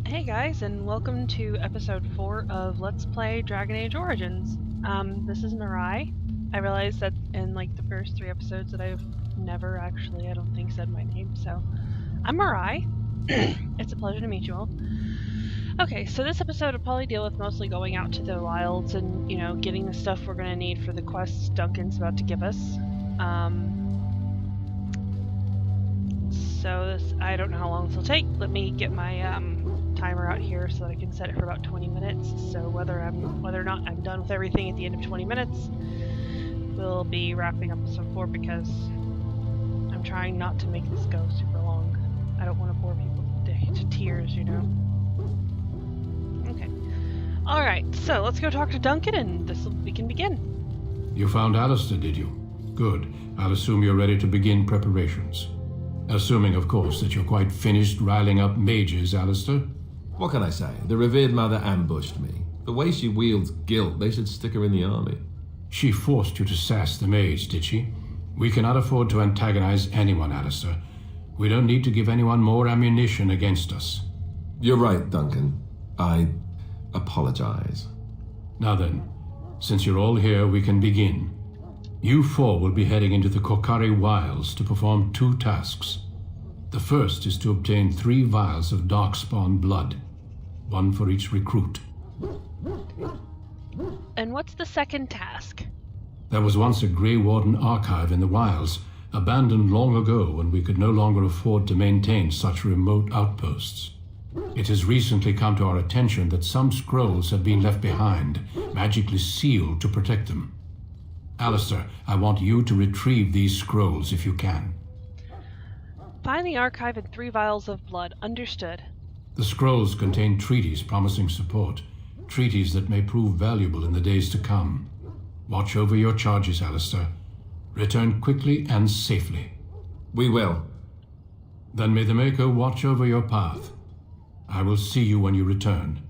Hey guys, and welcome to episode 4 of Let's Play Dragon Age Origins. This is Marai. I realized that in like the first 3 episodes that I've never actually, I don't think, said my name, so I'm Marai. It's a pleasure to meet you all. Okay, so this episode will probably deal with mostly going out to the wilds and, getting the stuff we're going to need for the quests Duncan's about to give us. So this, I don't know how long this will take. Let me get my timer out here so that I can set it for about 20 minutes. So whether or not I'm done with everything at the end of 20 minutes, we'll be wrapping up episode 4 because I'm trying not to make this go super long. I don't want to bore people to tears, Okay. Alright, so let's go talk to Duncan and we can begin. You found Alistair, did you? Good. I'll assume you're ready to begin preparations. Assuming, of course, that you're quite finished riling up mages, Alistair. What can I say? The revered mother ambushed me. The way she wields guilt, they should stick her in the army. She forced you to sass the mage, did she? We cannot afford to antagonize anyone, Alistair. We don't need to give anyone more ammunition against us. You're right, Duncan. I apologize. Now then, since you're all here, we can begin. You 4 will be heading into the Kokari Wilds to perform 2 tasks. The first is to obtain 3 vials of Darkspawn blood, 1 for each recruit. And what's the second task? There was once a Grey Warden archive in the wilds, abandoned long ago when we could no longer afford to maintain such remote outposts. It has recently come to our attention that some scrolls have been left behind, magically sealed to protect them. Alistair, I want you to retrieve these scrolls if you can. Find the archive and 3 vials of blood. Understood. The scrolls contain treaties promising support, treaties that may prove valuable in the days to come. Watch over your charges, Alistair. Return quickly and safely. We will. Then may the Maker watch over your path. I will see you when you return.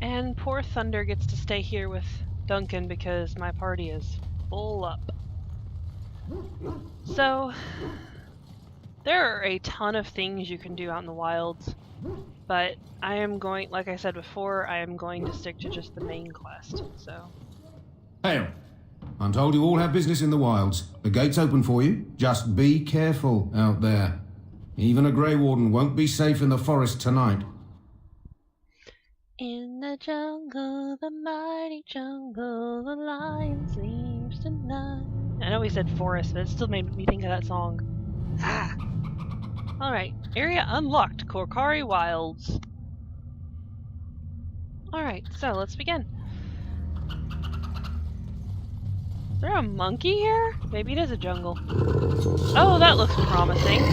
And poor Thunder gets to stay here with Duncan because my party is full up. So, there are a ton of things you can do out in the wilds, but I am going, like I said before, I am going to stick to just the main quest, so. Hail. I'm told you all have business in the wilds. The gate's open for you. Just be careful out there. Even a Grey Warden won't be safe in the forest tonight. In the jungle, the mighty jungle, the lion sleeps tonight. I know we said forest, but it still made me think of that song. Ah! Alright, area unlocked, Kokari Wilds. Alright, so let's begin. Is there a monkey here? Maybe it is a jungle. Oh, that looks promising.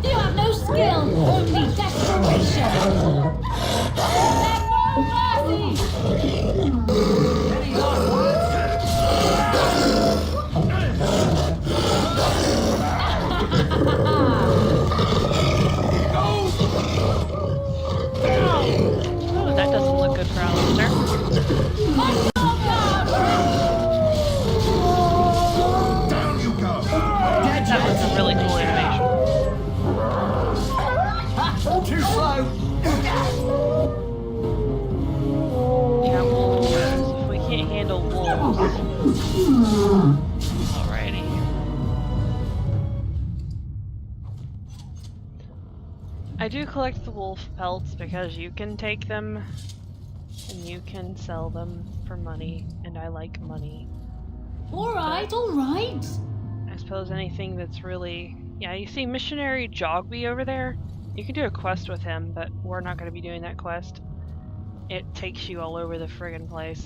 You have no skill, only desperation. Oh, that doesn't look good for Alistair. Down you go! That was a really cool animation. Too slow! Yeah, wolves. If we can't handle wolves. Alrighty. I do collect the wolf pelts because you can take them and you can sell them for money, and I like money. Alright, alright. I suppose anything that's really... Yeah, you see Missionary Jogby over there? You can do a quest with him, but we're not going to be doing that quest. It takes you all over the friggin' place.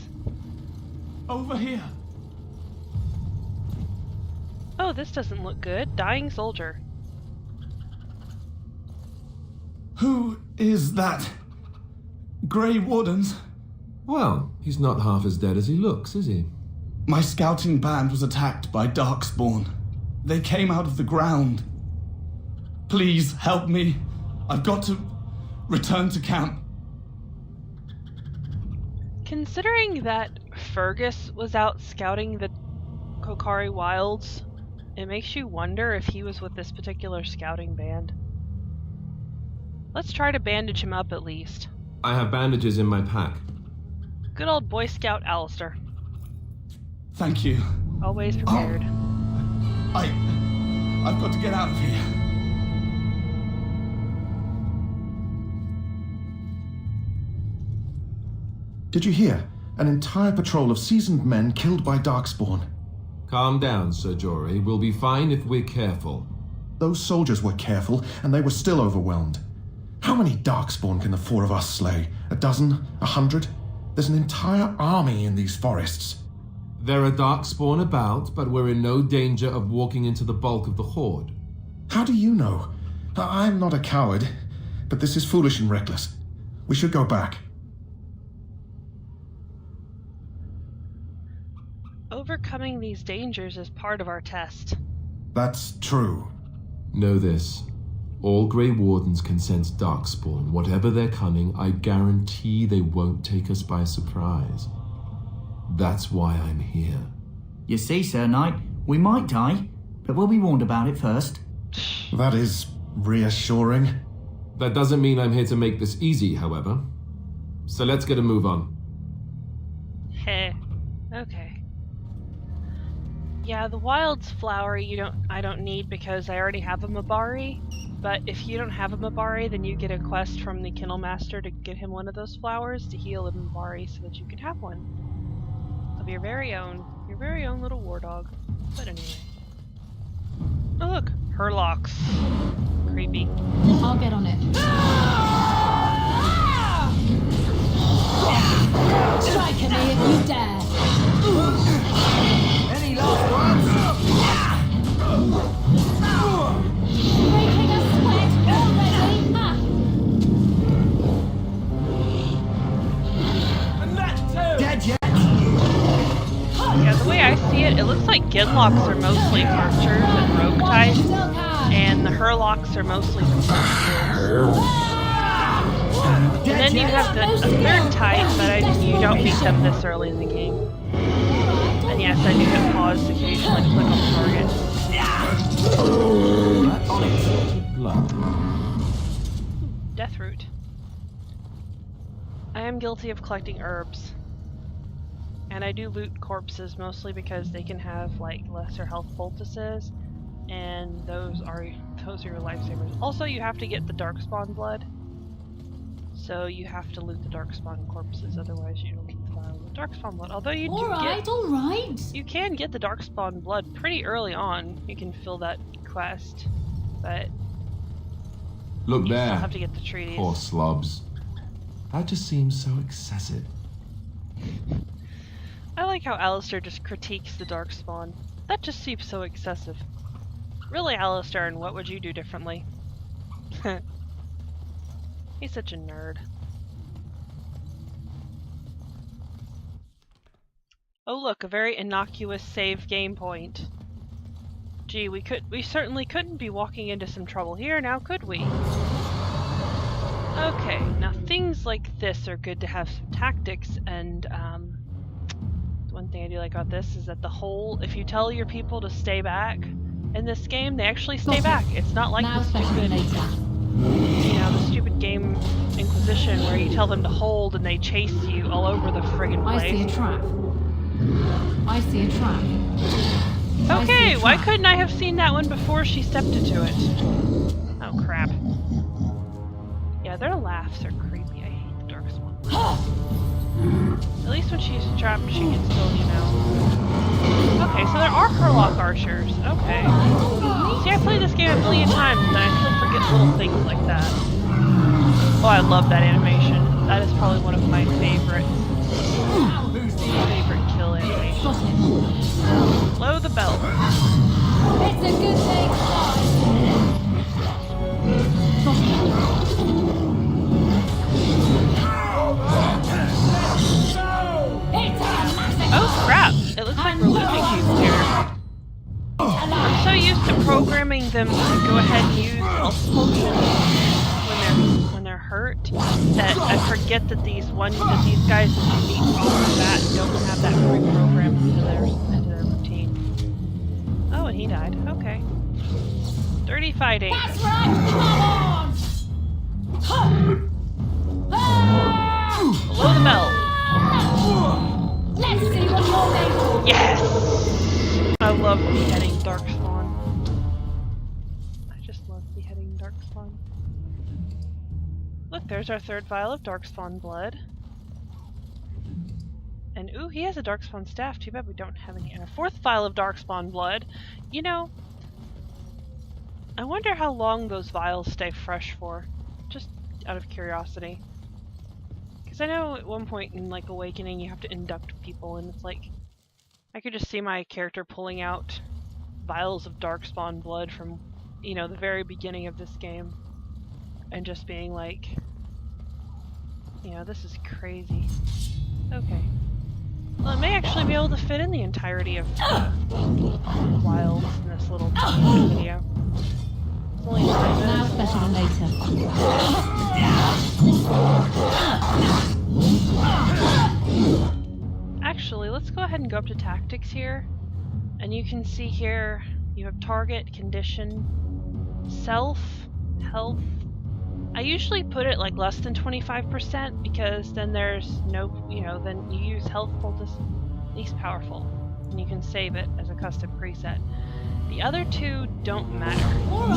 Over here. Oh, this doesn't look good. Dying soldier. Who is that? Grey Wardens? Well, he's not half as dead as he looks, is he? My scouting band was attacked by Darkspawn. They came out of the ground. Please help me. I've got to return to camp. Considering that Fergus was out scouting the Kokari Wilds It makes you wonder if he was with this particular scouting band. Let's try to bandage him up at least. I have bandages in my pack. Good old Boy Scout Alistair. Thank you. Always prepared. I've got to get out of here. Did you hear? An entire patrol of seasoned men killed by Darkspawn. Calm down, Sir Jory. We'll be fine if we're careful. Those soldiers were careful, and they were still overwhelmed. How many Darkspawn can the four of us slay? A dozen? 100? There's an entire army in these forests. There are Darkspawn about, but we're in no danger of walking into the bulk of the Horde. How do you know? I'm not a coward, but this is foolish and reckless. We should go back. Overcoming these dangers is part of our test. That's true. Know this. All Grey Wardens can sense Darkspawn. Whatever they're coming, I guarantee they won't take us by surprise. That's why I'm here. You see, Sir Knight, we might die, but we'll be warned about it first. That is reassuring. That doesn't mean I'm here to make this easy, however. So let's get a move on. Heh. Okay. Yeah, the wild's flowery. I don't need because I already have a Mabari. But if you don't have a Mabari, then you get a quest from the Kennel Master to get him one of those flowers to heal a Mabari so that you can have one. Of your very own little war dog. But anyway. Oh look, her locks. Creepy. I'll get on it. Strike at me if you dare. Any last words? Breaking a sweat already. Dead yet? Yeah, the way I see it, it looks like Gidlocks are mostly archers and rogue types, and the Herlocks are mostly defensive. And then you have a third type, but you don't meet them this early in the game. And yes, I do hit pause to occasionally click on the target. On it. Blood. Deathroot. I am guilty of collecting herbs. And I do loot corpses mostly because they can have like lesser health poultices, and those are your lifesavers. Also, you have to get the Darkspawn blood, so you have to loot the Darkspawn corpses, otherwise you don't get the Darkspawn blood. Although you All right. you can get the Darkspawn blood pretty early on. You can fill that quest, but Look you there. still have to get the treaties. Poor slobs. That just seems so excessive. I like how Alistair just critiques the Darkspawn. That just seems so excessive. Really, Alistair, and what would you do differently? He's such a nerd. Oh look, a very innocuous save game point. Gee, we certainly couldn't be walking into some trouble here now, could we? Okay, now things like this are good to have some tactics, and one thing I do like about this is that if you tell your people to stay back in this game, they actually stay back. It's not like Now the specimen the stupid game Inquisition where you tell them to hold and they chase you all over the friggin' place. I see a trap. Okay, why couldn't I have seen that one before she stepped into it? Oh crap. Yeah, their laughs are creepy. I hate the Darkspawn. At least when she's trapped, she can still, Okay, so there are Herlock archers. Okay. See, I played this game a million times and I still forget little things like that. Oh, I love that animation. That is probably one of my favorite kill animations. Blow the bell. It's a good thing. Oh crap! It looks like we're losing people here. I'm so used to programming them to go ahead and use health potions when they're hurt that I forget that these guys that you meet off the bat don't have that pre-programmed into their routine. Oh, and he died. Okay. Dirty fighting. That's right! Come on! Below the belt. Let's see what you're made of! Yes! I love beheading Darkspawn. I just love beheading Darkspawn. Look, there's our third vial of Darkspawn blood. And ooh, he has a Darkspawn staff. Too bad we don't have any. And a fourth vial of Darkspawn blood. You know, I wonder how long those vials stay fresh for. Just out of curiosity. Because I know at one point in like Awakening you have to induct people, and it's like I could just see my character pulling out vials of Darkspawn blood from, you know, the very beginning of this game, and just being like, you know, this is crazy. Okay. Well, it may actually be able to fit in the entirety of Wilds in this little video. It's only 9 Now minutes better than later. Actually, let's go ahead and go up to tactics here. And you can see here, you have target, condition, self, health. I usually put it like less than 25% because then there's no, you know, then you use health poultice least powerful. And you can save it as a custom preset. The other two don't matter. But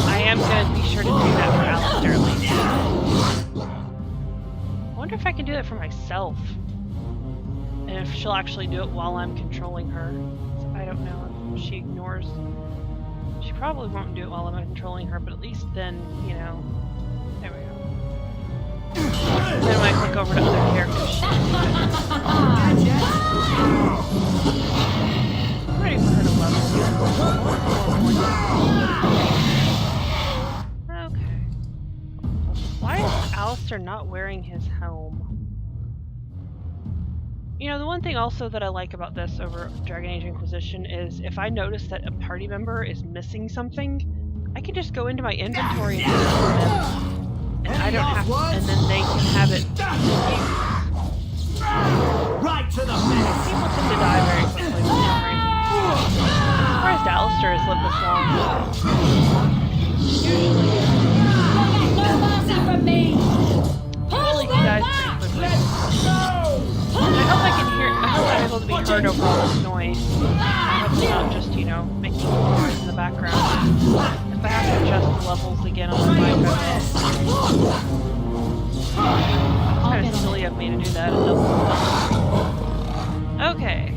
I am going to be sure to do that for Alistair at least. I wonder if I can do that for myself. And if she'll actually do it while I'm controlling her. So I don't know if she ignores. She probably won't do it while I'm controlling her, but at least then, you know. There we go. Then when I click over to other characters, she can do it. I'm ready for her to level here. Okay. Why is Alistair not wearing his helm? You know, the one thing also that I like about this over Dragon Age Inquisition is if I notice that a party member is missing something, I can just go into my inventory and restore them. And I don't have to, and then they can have it. Right to the face! People tend to die very quickly for some reason. I'm surprised Alistair has lived this long. Usually, No mercy from me! usually he dies pretty quickly. I hope I can hear. I hope I'm able to be heard over all this noise. I hope it's not just, you know, making noise in the background. If I have to adjust the levels again on the mic, it's kind of silly of me to do that. Okay.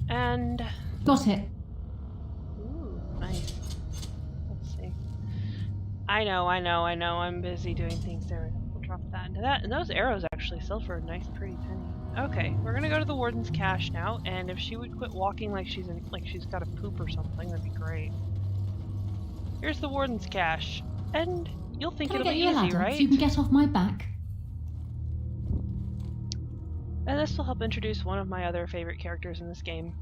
And Got it. ooh, nice. Let's see. I know. I'm busy doing things there. We'll drop that into that. And those arrows actually sell for a nice, pretty penny. Okay, we're gonna go to the Warden's cache now, and if she would quit walking like she's got a poop or something, that'd be great. Here's the Warden's cache, and you'll think Can I it'll get be you a easy, ladder right? so you can get off my back? And this will help introduce one of my other favorite characters in this game.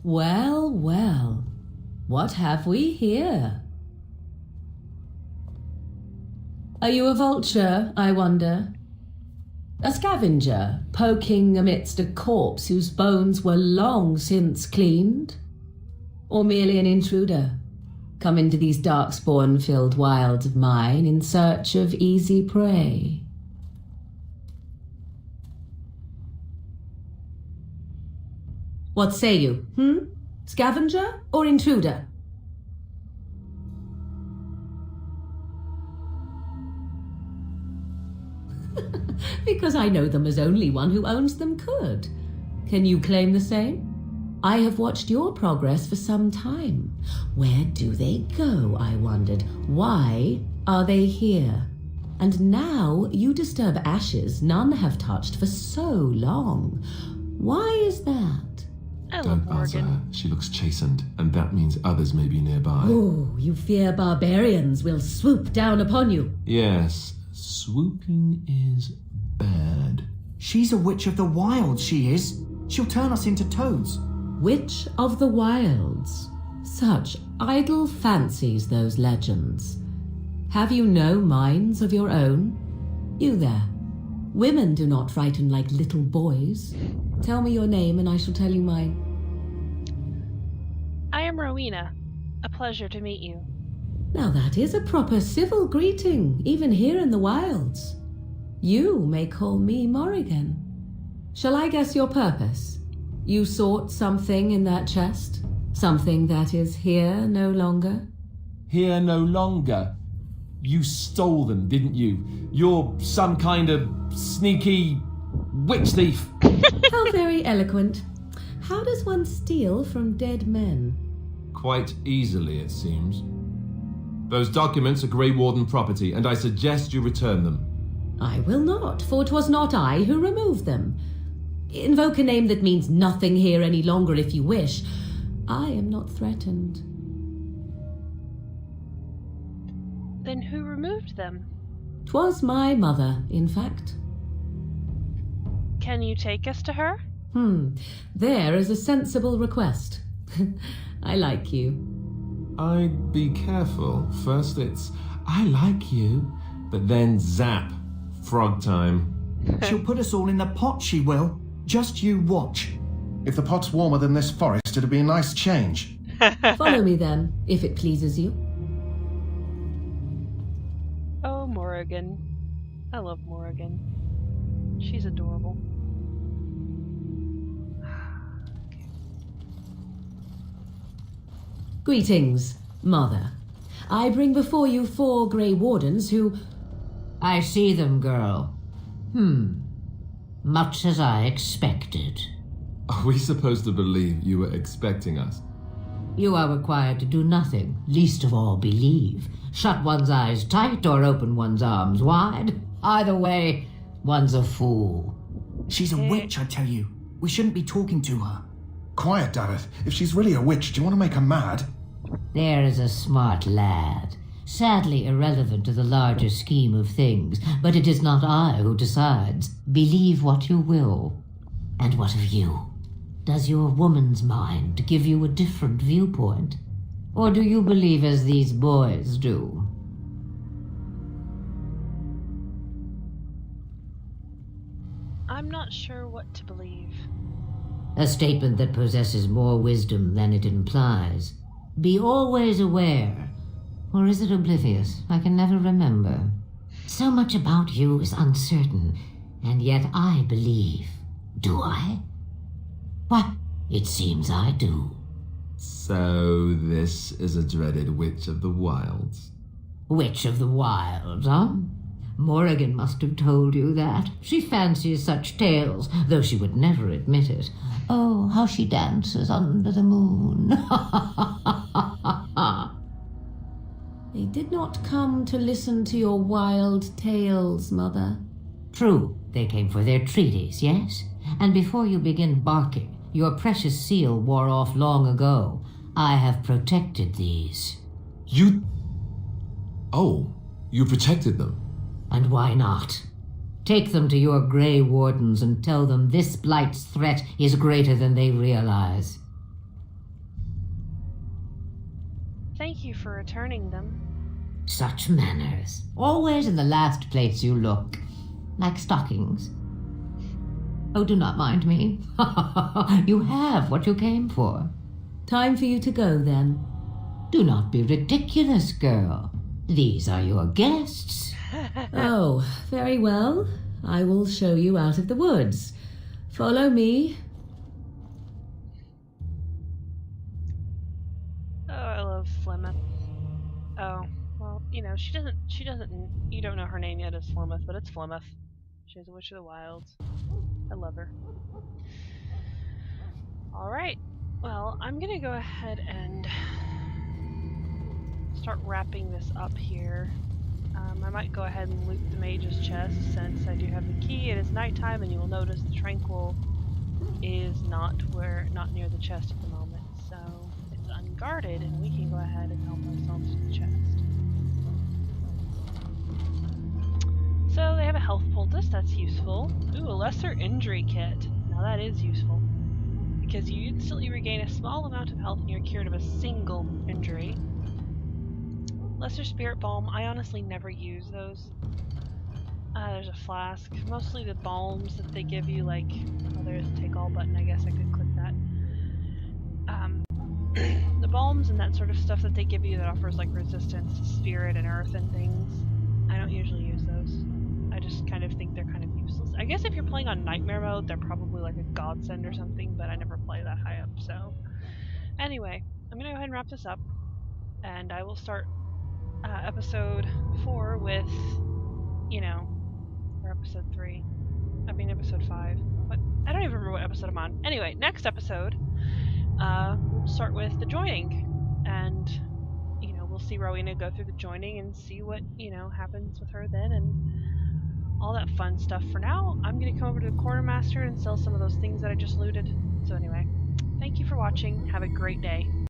Well, well. What have we here? Are you a vulture, I wonder? A scavenger, poking amidst a corpse whose bones were long since cleaned? Or merely an intruder, come into these darkspawn-filled wilds of mine in search of easy prey? What say you, Scavenger or intruder? Because I know them as only one who owns them could. Can you claim the same? I have watched your progress for some time. Where do they go, I wondered? Why are they here? And now you disturb ashes none have touched for so long. Why is that? I love Don't answer Morrigan. her. She looks chastened, and that means others may be nearby. Oh, you fear barbarians will swoop down upon you. Yes, swooping is bad. She's a witch of the wild, she is. She'll turn us into toads. Witch of the Wilds. Such idle fancies, those legends. Have you no minds of your own? You there. Women do not frighten like little boys. Tell me your name and I shall tell you mine. am Rowena. A pleasure to meet you. Now that is a proper civil greeting, even here in the wilds. You may call me Morrigan. Shall I guess your purpose? You sought something in that chest? Something that is here no longer? Here no longer. You stole them, didn't you? You're some kind of sneaky witch thief. How very eloquent. How does one steal from dead men? Quite easily, it seems. Those documents are Grey Warden property, and I suggest you return them. I will not, for 'twas not I who removed them. Invoke a name that means nothing here any longer if you wish. I am not threatened. Then who removed them? 'Twas my mother, in fact. Can you take us to her? There is a sensible request. I like you. I'd be careful. First it's, I like you, but then zap. Frog time. She'll put us all in the pot, she will. Just you watch. If the pot's warmer than this forest, it'd be a nice change. Follow me then, if it pleases you. Oh, Morrigan. I love Morrigan. She's adorable. Greetings, Mother. I bring before you 4 Grey Wardens who... I see them, girl. Much as I expected. Are we supposed to believe you were expecting us? You are required to do nothing, least of all believe. Shut one's eyes tight or open one's arms wide. Either way, one's a fool. She's a witch, I tell you. We shouldn't be talking to her. Quiet, Dareth. If she's really a witch, do you want to make her mad? There is a smart lad. Sadly irrelevant to the larger scheme of things, but it is not I who decides. Believe what you will. And what of you? Does your woman's mind give you a different viewpoint? Or do you believe as these boys do? I'm not sure what to believe. A statement that possesses more wisdom than it implies. Be always aware. Or is it oblivious? I can never remember. So much about you is uncertain, and yet I believe. Do I? Why, it seems I do. So this is a dreaded witch of the wilds. Witch of the Wilds, huh? Morrigan must have told you that. She fancies such tales, though she would never admit it. Oh, how she dances under the moon. They did not come to listen to your wild tales, Mother. True, they came for their treaties, yes? And before you begin barking, your precious seal wore off long ago. I have protected these. You... Oh, you protected them. And why not? Take them to your Grey Wardens and tell them this blight's threat is greater than they realize. Thank you for returning them. Such manners. Always in the last place you look. Like stockings. Oh, do not mind me. You have what you came for. Time for you to go, then. Do not be ridiculous, girl. These are your guests. Oh, very well. I will show you out of the woods. Follow me. Oh, I love Flemeth. Oh, well, you know, she doesn't, you don't know her name yet as Flemeth, but it's Flemeth. She's a witch of the wilds. I love her. Alright, well, I'm gonna go ahead and start wrapping this up here. I might go ahead and loot the mage's chest since I do have the key. It is nighttime, and you will notice the tranquil is not near the chest at the moment, so it's unguarded, and we can go ahead and help ourselves to the chest. So they have a health poultice, that's useful. Ooh, a lesser injury kit. Now that is useful, because you instantly regain a small amount of health when you're cured of a single injury. Lesser Spirit Balm, I honestly never use those. There's a flask. Mostly the balms that they give you, like, oh, there's a take all button, I guess I could click that. The balms and that sort of stuff that they give you that offers like resistance to spirit and earth and things. I don't usually use those. I just kind of think they're kind of useless. I guess if you're playing on nightmare mode, they're probably like a godsend or something, but I never play that high up, so. Anyway, I'm gonna go ahead and wrap this up, and I will start episode 4 with, or episode 3. I mean episode 5. But I don't even remember what episode I'm on. Anyway, next episode, we'll start with the joining, and we'll see Rowena go through the joining and see what happens with her then and all that fun stuff. For now, I'm gonna come over to the quartermaster and sell some of those things that I just looted. So anyway, thank you for watching. Have a great day.